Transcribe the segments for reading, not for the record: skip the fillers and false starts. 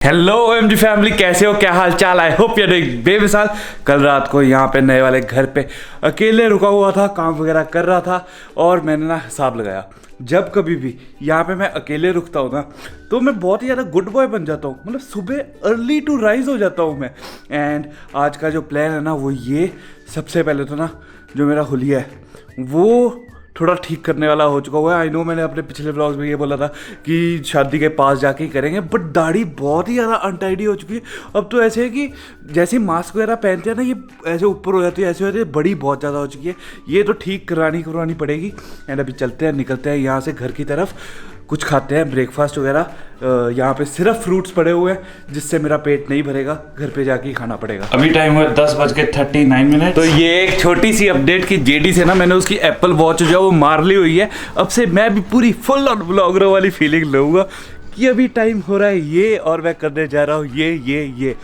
Hello MG family, कैसे हो? क्या हाल चाल? आई होप यार एक बेमिसाल। कल रात को यहाँ पे नए वाले घर पे अकेले रुका हुआ था, काम वगैरह कर रहा था और मैंने ना हिसाब लगाया, जब कभी भी यहाँ पे मैं अकेले रुकता हूँ ना तो मैं बहुत ही ज़्यादा गुड बॉय बन जाता हूँ। मतलब सुबह अर्ली टू राइज हो जाता हूँ मैं। एंड आज का जो प्लान है ना वो ये, सबसे पहले तो ना जो मेरा हुलिया है वो थोड़ा ठीक करने वाला हो चुका हुआ है। आई नो मैंने अपने पिछले व्लॉग्स में ये बोला था कि शादी के पास जाके ही करेंगे, बट दाढ़ी बहुत ही ज़्यादा अनटाइडी हो चुकी है। अब तो ऐसे है कि जैसे ही मास्क वगैरह पहनते हैं ना, ये ऐसे ऊपर हो जाती है, ऐसे हो जाती है, बड़ी बहुत ज़्यादा हो चुकी है। ये तो ठीक करवानी पड़ेगी। एंड अभी चलते हैं, निकलते हैं यहाँ से घर की तरफ, कुछ खाते हैं ब्रेकफास्ट वगैरह। यहाँ पे सिर्फ फ्रूट्स पड़े हुए हैं जिससे मेरा पेट नहीं भरेगा, घर पे जाके ही खाना पड़ेगा। अभी टाइम हुआ 10:39। तो ये एक छोटी सी अपडेट की जेडी से ना मैंने उसकी एप्पल वॉच जो है वो मार ली हुई है। अब से मैं भी पूरी फुल ऑन ब्लॉगर वाली फीलिंग लूँगा कि अभी टाइम हो रहा है ये और मैं करने जा रहा हूँ ये।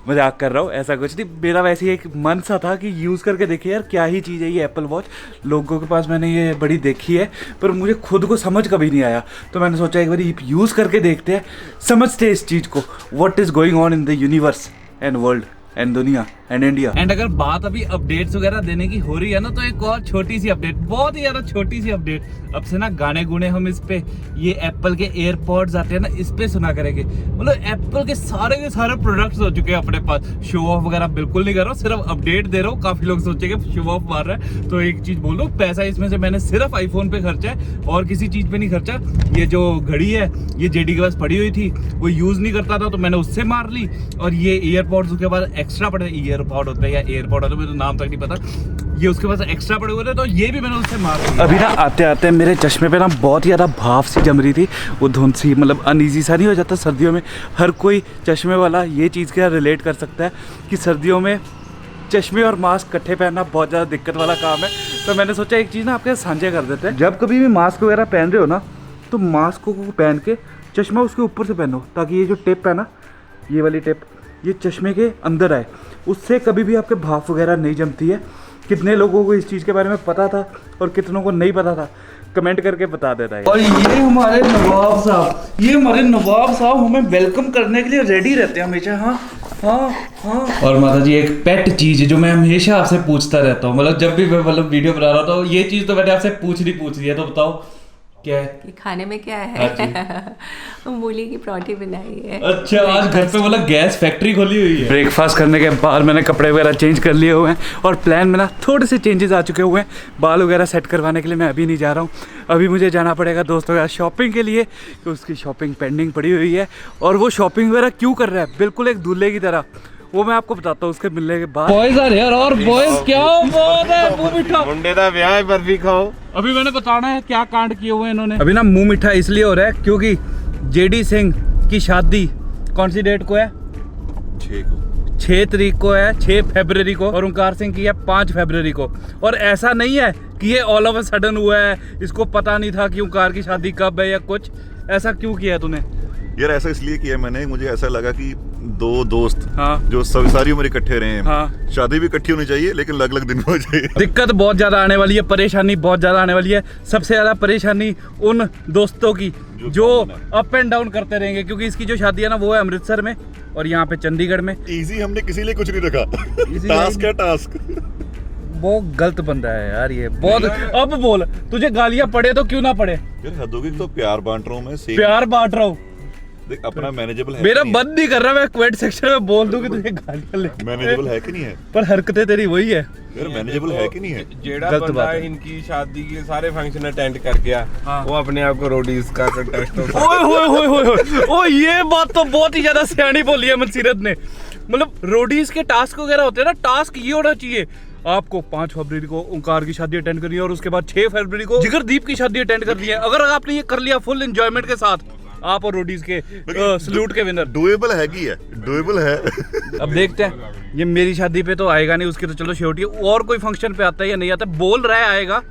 मजाक कर रहा हूँ, ऐसा कुछ नहीं। मेरा वैसे ही एक मन सा था कि यूज़ करके देखे यार क्या ही चीज़ है ये एप्पल वॉच। लोगों के पास मैंने ये बड़ी देखी है पर मुझे खुद को समझ कभी नहीं आया, तो मैंने सोचा एक बार यूज़ करके देखते हैं, समझते हैं इस चीज़ को, what is going on in the universe and world and दुनिया एंड इंडिया। एंड अगर बात अभी अपडेट्स वगैरह देने की हो रही है ना, तो एक और छोटी सी अपडेट, बहुत ही ज़्यादा छोटी सी अपडेट। अब से ना गाने गुने हम इस पे, ये एप्पल के एयरपॉड्स आते हैं ना, इस पे सुना करेंगे। मतलब एप्पल के सारे प्रोडक्ट्स हो चुके हैं अपने पास। शो ऑफ वगैरह बिल्कुल नहीं कर रहा हूँ, सिर्फ अपडेट दे रहा हूँ। काफी लोग सोचेंगे शो ऑफ मार रहा है, तो एक चीज बोल रहा हूँ, पैसा इसमें से मैंने सिर्फ आईफोन पे खर्चा है और किसी चीज पे नहीं खर्चा। ये जो घड़ी है ये जेडी के पास पड़ी हुई थी, वो यूज नहीं करता था तो मैंने उससे मार ली। और ये एयरपॉड्स उसके बाद एक्स्ट्रा पड़े, ईयरपॉड होता है या एयरपॉड होता है, मुझे नाम तक नहीं पता, ये उसके पास एक्स्ट्रा पड़े हुए थे तो ये भी मैंने उससे मार दिया। अभी ना आते आते मेरे चश्मे पे ना बहुत ही ज़्यादा भाप सी जम रही थी, वो धुंध सी, मतलब अनईजी सा नहीं हो जाता सर्दियों में। हर कोई चश्मे वाला ये चीज़ क्या रिलेट कर सकता है कि सर्दियों में चश्मे और मास्क इकट्ठे पहनना बहुत ज़्यादा दिक्कत वाला काम है। तो मैंने सोचा एक चीज़ ना आपके साझा कर देते हैं। जब कभी भी मास्क वगैरह पहन रहे हो ना, तो मास्क को पहन के चश्मा उसके ऊपर से पहनो, ताकि ये जो टिप है ना, ये वाली टिप, ये चश्मे के अंदर आए, उससे कभी भी आपके भाप वगैरह नहीं जमती है। कितने लोगों को इस चीज़ के बारे में पता था और कितनों को नहीं पता था, कमेंट करके बता देता है। और ये हमारे नवाब साहब हमें वेलकम करने के लिए रेडी रहते हैं हमेशा। हाँ। और माता जी एक पेट चीज़ है जो मैं हमेशा आपसे पूछता रहता हूँ, मतलब जब भी मैं वीडियो बना रहा था, तो ये चीज़ तो मैंने आपसे पूछ ली है, तो बताओ क्या है? कि खाने में क्या है? मूली की पराठे बनाई है। अच्छा, आज घर पे बोला गैस फैक्ट्री खोली हुई है। ब्रेकफास्ट करने के बाद मैंने कपड़े वगैरह चेंज कर लिए हुए हैं और प्लान में ना थोड़े से चेंजेस आ चुके हुए हैं। बाल वगैरह सेट करवाने के लिए मैं अभी नहीं जा रहा हूँ, अभी मुझे जाना पड़ेगा दोस्तों के साथ शॉपिंग के लिए, कि उसकी शॉपिंग पेंडिंग पड़ी हुई है। और वो शॉपिंग वगैरह क्यों कर रहा है बिल्कुल एक दूल्हे की तरह, वो मैं आपको बताता हूँ उसके मिलने के बाद। बॉयज आर हियर और बॉयज क्या बात है, मुंह मीठा मुंडे दा ब्याह है, बर्फी खाओ। अभी मैंने बताना है क्या कांड किए हुए इन्होंने। अभी ना मुंह मीठा इसलिए हो रहा है क्योंकि जेडी सिंह की शादी कौन सी डेट को है? 6 तारीख को है, 6 फरवरी को, और ओंकार सिंह की है 5 फरवरी को। और ऐसा नहीं है कि ये ऑल ऑफ अ सडन हुआ है, इसको पता नहीं था कि ओंकार की शादी कब है या कुछ। ऐसा क्यों किया तूने? यार ऐसा इसलिए किया मैंने, मुझे ऐसा लगा कि दो दोस्त हाँ, जो सारी उम्र इकट्ठे रहे हैं, हाँ, शादी भी इकट्ठी होनी चाहिए लेकिन अलग अलग दिन हो जाए। दिक्कत बहुत ज्यादा आने वाली है, परेशानी बहुत ज्यादा आने वाली है। सबसे ज्यादा परेशानी उन दोस्तों की जो अप एंड डाउन करते रहेंगे, क्योंकि इसकी जो शादी है ना वो है अमृतसर में और यहाँ पे चंडीगढ़ में। इजी हमने किसी लिए कुछ नहीं रखा। टास्क है टास्क। वो गलत बंदा है यार ये बहुत। अब बोल, तुझे गालियां पड़े तो क्यों ना पड़े यार, हद होगी। तो प्यार बांट रहा हूँ मैं, प्यार बांट रहा हूँ। देख अपना मैनेजेबल है, मेरा मन नहीं कर रहा मैं कमेंट सेक्शन में बोल दूं कि तुझे गालियां लेके। मैनेजेबल है कि नहीं है? पर हरकतें तेरी वही है यार, मैनेजेबल है कि नहीं है? जेड़ा बंदा इनकी शादी के सारे फंक्शन अटेंड कर गया, वो अपने आप को रोडीज का कंटेस्ट हो। ओए ये बात तो बहुत ही ज्यादा सियानी बोली है मनसीरत ने। मतलब रोडीज के टास्क वगैरह होते हैं ना, टास्क ये होना चाहिए आपको 5 फरवरी को ओंकार की शादी अटेंड करनी है और उसके बाद 6 फरवरी को जिगरदीप की शादी अटेंड करनी है। अगर आपने ये कर लिया फुल एंजॉयमेंट के साथ, आप और रोडीज के सल्यूट के विनर। डुएबल है कि है? डुएबल है। अब देखते हैं, ये मेरी शादी पे तो आएगा नहीं, उसकी तो चलो श्योरिटी है। और कोई फंक्शन पे आता है या नहीं आता, बोल रहा है आएगा।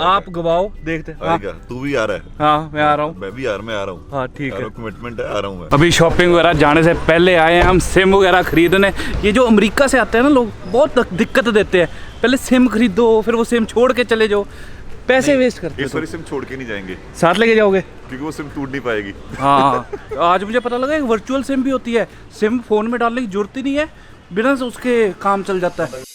आप गवाओ, देखते हैं। आएगा। तू भी आ रहा है? हाँ मैं आ रहा हूँ। मैं भी यार, मैं आ रहा हूँ। हाँ ठीक है, कमिटमेंट है, आ रहा हूँ मैं। अभी शॉपिंग वगैरह जाने से पहले आए हैं हम सिम वगैरह खरीदने। ये जो अमेरिका से आते हैं ना लोग, बहुत दिक्कत देते हैं। पहले सिम खरीदो, फिर वो सिम छोड़ के चले जाओ। पैसे वेस्ट करते इस हो वाली सिम छोड़ के नहीं जाएंगे साथ लेके जाओगे क्योंकि वो सिम टूट नहीं पाएगी। हाँ आज मुझे पता लगा एक वर्चुअल सिम भी होती है, सिम फोन में डालने की जरूरत ही नहीं है, बिना से उसके काम चल जाता है।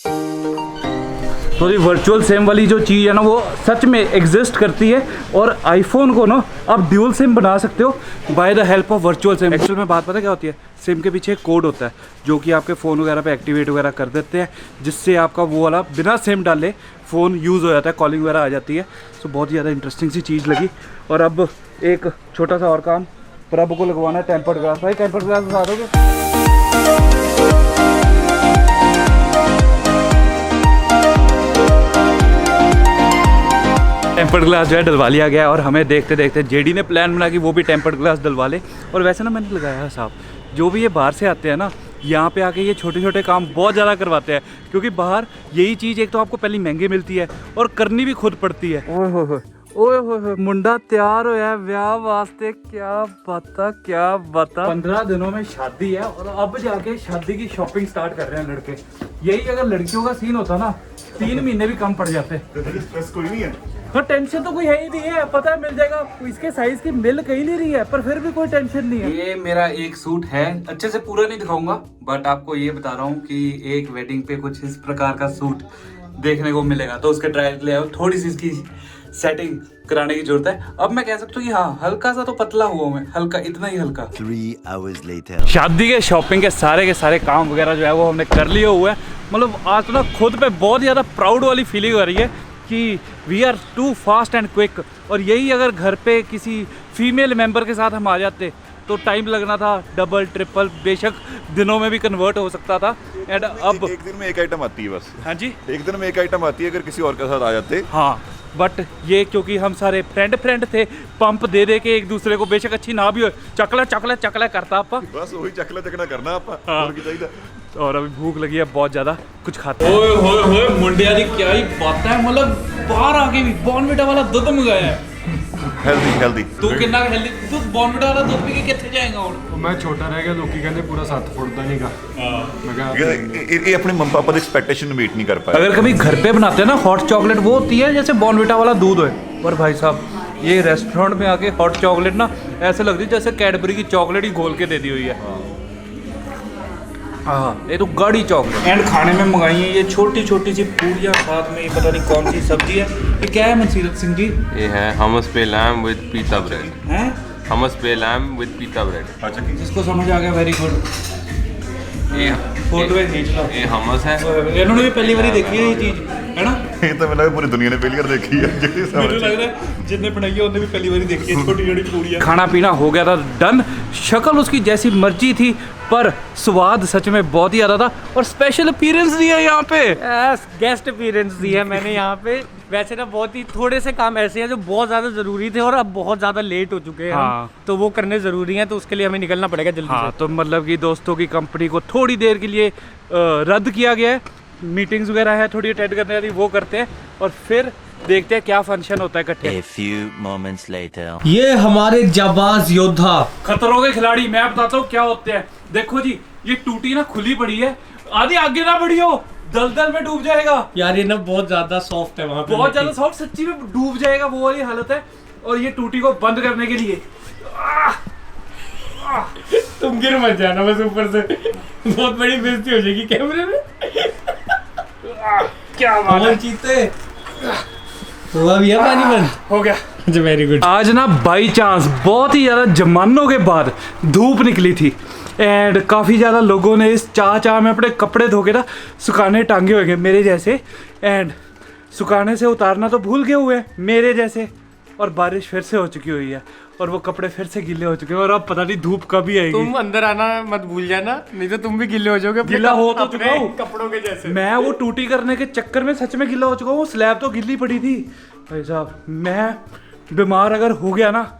तो ये वर्चुअल सिम वाली जो चीज़ है ना वो सच में एग्जिस्ट करती है और आईफोन को ना आप ड्यूल सिम बना सकते हो by the help of virtual SIM. Actual में बात पता क्या होती है, सिम के पीछे एक कोड होता है जो कि आपके फ़ोन वगैरह पे एक्टिवेट वगैरह कर देते हैं, जिससे आपका वो वाला बिना सिम डाले फ़ोन यूज़ हो जाता है, कॉलिंग वगैरह आ जाती है। तो बहुत ही ज़्यादा इंटरेस्टिंग सी चीज़ लगी। और अब एक छोटा सा और काम, प्रभु को लगवाना है टेम्पर्ड ग्लास। भाई टेम्पर्ड ग्लास बता दोगे? टेम्पर्ड ग्लास जो है डलवा लिया गया और हमें देखते देखते जेडी ने प्लान बना कि वो भी टेम्पर्ड ग्लास डलवा ले। और वैसे ना मैंने लगाया है साहब, जो भी ये बाहर से आते हैं ना यहाँ पे आके ये छोटे छोटे काम बहुत ज़्यादा करवाते हैं, क्योंकि बाहर यही चीज़ एक तो आपको पहले महंगी मिलती है और करनी भी खुद पड़ती है। ओए हो मुंडा तैयार होया ब्याह वास्ते, क्या बता 15 दिनों में शादी है और अब जाके शादी की शॉपिंग स्टार्ट कर रहे हैं लड़के। यही अगर लड़कियों का सीन होता ना 3 महीने भी कम पड़ जाते। स्ट्रेस कोई नहीं है, हाँ टेंशन तो कोई है ही नहीं है, पता है मिल जाएगा, इसके साइज की मिल कहीं नहीं रही है, पर फिर भी कोई टेंशन नहीं है। ये मेरा एक सूट है, अच्छे से पूरा नहीं दिखाऊंगा बट आपको ये बता रहा हूँ कि एक वेडिंग पे कुछ इस प्रकार का सूट देखने को मिलेगा, तो उसके ट्रायल के लिए थोड़ी सी इसकी सेटिंग कराने की जरूरत है। अब मैं कह सकता हूँ कि हाँ हल्का सा तो पतला हुआ मैं, हल्का, इतना ही हल्का। 3 hours later. शादी के शॉपिंग के सारे काम वगैरह जो है वो हमने कर लिए हुए हैं। मतलब आज तो ना खुद पे बहुत ज़्यादा प्राउड वाली फीलिंग हो रही है कि we are too fast and quick. और यही अगर घर पे किसी फीमेल मेंबर के साथ हम आ जाते तो टाइम लगना था डबल ट्रिपल, बेशक दिनों में भी कन्वर्ट हो सकता था। एंड अब एक दिन में एक आइटम आती है बस। हाँ जी, एक दिन में एक आइटम आती है अगर किसी और के साथ आ जाते। हाँ बट ये क्योंकि हम सारे फ्रेंड थे, पंप दे दे के एक दूसरे को, बेशक अच्छी ना भी हो, चकला करता आपा, बस वही चकला करना आपा। हाँ। और की चाहिए। और अभी भूख लगी है बहुत ज्यादा, कुछ खाते हैं। ओए होए होए मुंडिया दी क्या ही बात है, मतलब बाहर आके भी बॉर्नविटा वाला दूध मंगाया है। हेल्दी तू कितना हेल्दी, तू बॉर्नविटा वाला दूध पी के कितने जाएगा? और मैं छोटा रह गया, लोकी कहते पूरा 7 फुट ਦਾ ਨਹੀਂਗਾ। मैं कहा ये अपने मम्मी पापा की एक्सपेक्टेशन मीट नहीं कर पाए। अगर कभी घर पे बनाते हैं ना हॉट चॉकलेट, वो होती है जैसे बॉर्नविटा वाला दूध है, पर भाई साहब ये रेस्टोरेंट में आके हॉट चॉकलेट ना ऐसे लगती है जैसे कैडबरी की चॉकलेट ही घोल के दे दी हुई है। हाँ ये तो गाढ़ी चॉकलेट। एंड खाने में मंगाई है ये छोटी छोटी सी पूरियाँ, साथ में ये पता नहीं कौन सी सब्जी है, ये क्या है मनसीरत सिंह जी? ये है हमस पे लैम विद पीता ब्रेड। हैं हमस पे लैम विद पीता ब्रेड। अच्छा जिसको समझ आ गया वेरी गुड। ये फोटो में खींच लो। ये हमस है। इन्होंने भी पहली बार देखी है ये चीज़, है ना? ये तो मैंने पूरी दुनिया ने पहली बार देखी है। मुझे लग रहा है जिनने बनाई है उन्होंने भी पहली बार देखी है छोटी छोटी पूरियाँ। खाना पीना हो गया था डन, शक्ल उसकी जैसी मर्जी थी पर स्वाद सच में बहुत ही ज़्यादा था। और स्पेशल अपीयरेंस दिया यहाँ पे, गेस्ट अपीयरेंस दी है मैंने यहाँ पे। वैसे ना बहुत ही थोड़े से काम ऐसे हैं जो बहुत ज़्यादा ज़रूरी थे और अब बहुत ज़्यादा लेट हो चुके हैं हाँ। हम, तो वो करने ज़रूरी हैं, तो उसके लिए हमें निकलना पड़ेगा जल्दी हाँ से। तो मतलब कि दोस्तों की कंपनी को थोड़ी देर के लिए रद्द किया गया है, मीटिंग्स वगैरह है थोड़ी अटेंड करने वाली, वो करते हैं और फिर देखते हैं क्या फंक्शन होता है इकट्ठे। A few moments later. ये हमारे जाबाज योद्धा, खतरों के खिलाड़ी, मैं बताता हूँ क्या होते हैं। देखो जी ये टूटी ना खुली पड़ी है, आधी आगे ना बढ़ी हो, दलदल में डूब जाएगा यार ये ना बहुत ज़्यादा सॉफ्ट है वहाँ पे, बहुत ज्यादा सॉफ्ट, सच्ची में डूब जाएगा, वो वाली हालत है। और ये टूटी को बंद करने के लिए तुम गिर मत जाना बस ऊपर से, बहुत बड़ी बेइज्जती हो जाएगी कैमरे में। क्या बात है, चीते हुआ भी है पानी बंद हो गया। Very good. आज ना बाई चांस बहुत ही ज़्यादा जमानों के बाद धूप निकली थी एंड काफ़ी ज़्यादा लोगों ने इस चाह में अपने कपड़े धो के ना सुखाने टांगे हुए हैं मेरे जैसे, एंड सुखाने से उतारना तो भूल गए हुए हैं मेरे जैसे। और बारिश फिर से हो चुकी हुई है और वो कपड़े फिर से गीले हो चुके हैं और अब पता नहीं धूप कब ही आएगी। तुम अंदर आना मत भूल जाना, नहीं तो तुम भी गिले हो जाओगे। गिला हो तो चुका हूँ कपड़ों के जैसे। मैं वो टूटी करने के चक्कर में सच में गिला हो चुका हूँ, स्लैब तो गिल्ली पड़ी थी। भाई साहब मैं बीमार अगर हो गया ना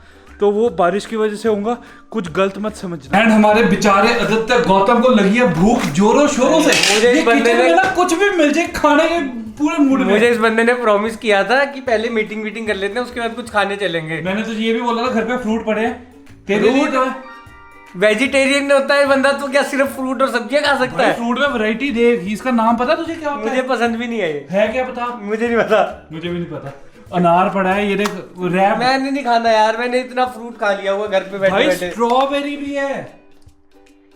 तो वो बारिश की वजह से होगा, कुछ गलत मत समझना। एंड हमारे बेचारे आदित्य गौतम को लगी है भूख जोरों शोरों से, मुझे इस बंदे किचन ने- में ना कुछ भी मिल जाए खाने के पूरे मूड में। मुझे इस बंदे ने प्रॉमिस किया था कि पहले मीटिंग कर लेते हैं, उसके बाद कुछ खाने चलेंगे। मैंने तो ये भी बोला था घर पे फ्रूट पड़े हैं तेरे लिए, तो है। वेजिटेरियन होता है बंदा तो क्या सिर्फ फ्रूट और सब्जियां खा सकता भाई है? फ्रूट में वैरायटी देख, इसका नाम पता तुझे क्या होता मुझे पसंद भी नहीं है ये। है क्या पता? मुझे नहीं पता। मुझे भी नहीं पता। अनार पड़ा है, ये देख रैप। मैंने नहीं खाना यार, मैंने इतना फ्रूट खा लिया हुआ घर पे बैठे भाई बैठे। स्ट्रॉबेरी भी है।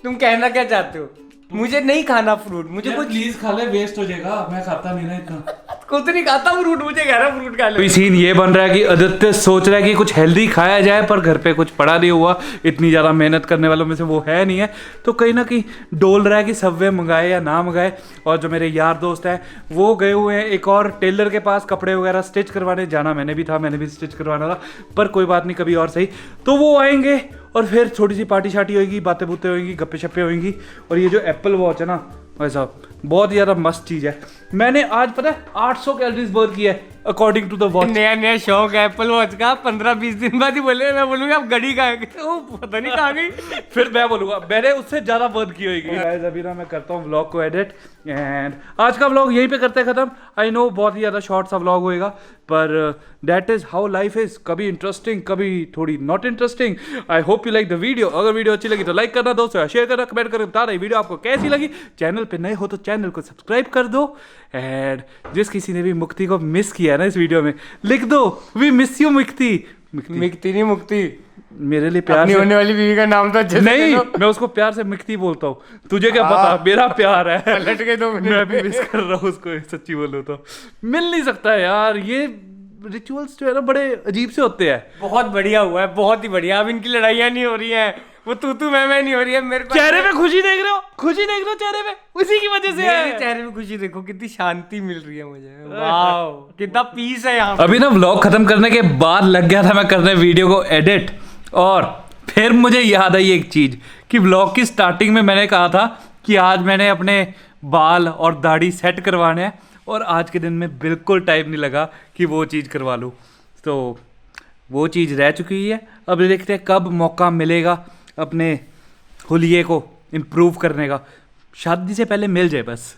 तुम कहना क्या चाहते हो? मुझे नहीं खाना फ्रूट, मुझे कुछ प्लीज खा ले, वेस्ट हो जाएगा, मैं खाता नहीं ना इतना। खुद नहीं खाता फ्रूट, मुझे कह रहा फ्रूट खा ले। कोई सीन ये बन रहा है कि आदित्य सोच रहा है कि कुछ हेल्दी खाया जाए, पर घर पे कुछ पड़ा नहीं हुआ, इतनी ज़्यादा मेहनत करने वालों में से वो है नहीं है, तो कहीं ना कहीं डोल रहा है कि सबवे मंगाए या ना मंगाए। और जो मेरे यार दोस्त हैं वो गए हुए हैं एक और टेलर के पास कपड़े वगैरह स्टिच करवाने जाना। मैंने भी था, मैंने भी स्टिच करवाना था, पर कोई बात नहीं, कभी और सही। तो वो आएंगे और फिर छोटी सी पार्टी शार्टी होगी, बातें बूतें होंगी, गप्पे शप्पे होंगी। और ये जो एप्पल वॉच है ना भाई साहब, बहुत ही ज़्यादा मस्त चीज़ है। मैंने आज पता है 800 कैलोरीज बर्न की है अकॉर्डिंग टू द वॉच। नया नया शौक है एप्पल वॉच का, 15-20 दिन बाद ही बोले, मैं बोलूंगा अब घड़ी का पता नहीं कहाँ गई। फिर मैं बोलूंगा मैंने उससे ज्यादा बर्न की होगी। गाइस अभी ना मैं करता हूँ व्लॉग को एडिट, एंड आज का व्लॉग यहीं पे करते हैं खत्म। आई नो बहुत ही ज्यादा शॉर्ट सा व्लॉग होएगा, पर that is how life is, कभी इंटरेस्टिंग कभी थोड़ी not interesting. I hope you like the video. अगर वीडियो अच्छी लगी तो लाइक करना, दोस्तों शेयर करना, कमेंट करके बता रही वीडियो आपको कैसी लगी। चैनल पे नए हो तो चैनल को सब्सक्राइब कर दो, एंड जिस किसी ने भी मुक्ति को मिस किया है ना इस वीडियो में, लिख दो वी मिस यू मुक्ति। मिक्ति नहीं मुक्ति, मेरे लिए प्यार अपनी से होने वाली बीवी का नाम तो अच्छे से नहीं, ले लो। मैं उसको प्यार से मिक्ति बोलता हूँ, तुझे क्या पता, मेरा प्यार है। पलट गए 2 मिनट। मैं भी मिस कर रहा हूँ उसको, सच्ची बोलूँ तो मिल नहीं सकता है यार। ये रिचुअल्स जो है ना बड़े अजीब से होते हैं। बहुत बढ़िया हुआ है, बहुत ही बढ़िया। अब इनकी लड़ाइयाँ नहीं हो रही हैं, वो तू मैं नहीं हो रही है। मेरे पास चेहरे पे खुशी देख रहे हो, खुशी देख रहे हो चेहरे पे, उसी की वजह से मेरे है। चेहरे पे खुशी देखो, कितनी शांति मिल रही है मुझे। वाओ, कितना पीस है यहाँ पे। अभी ना व्लॉग खत्म करने के बाद लग गया था मैं करने वीडियो को एडिट, और फिर मुझे याद आई एक चीज़ कि व्लॉग की स्टार्टिंग में मैंने कहा था कि आज मैंने अपने बाल और दाढ़ी सेट करवाने हैं, और आज के दिन में बिल्कुल टाइम नहीं लगा कि वो चीज़ करवा लूँ। तो वो चीज़ रह चुकी है। अब देखते हैं कब मौका मिलेगा अपने हुलिये को इम्प्रूव करने का। शादी से पहले मिल जाए बस।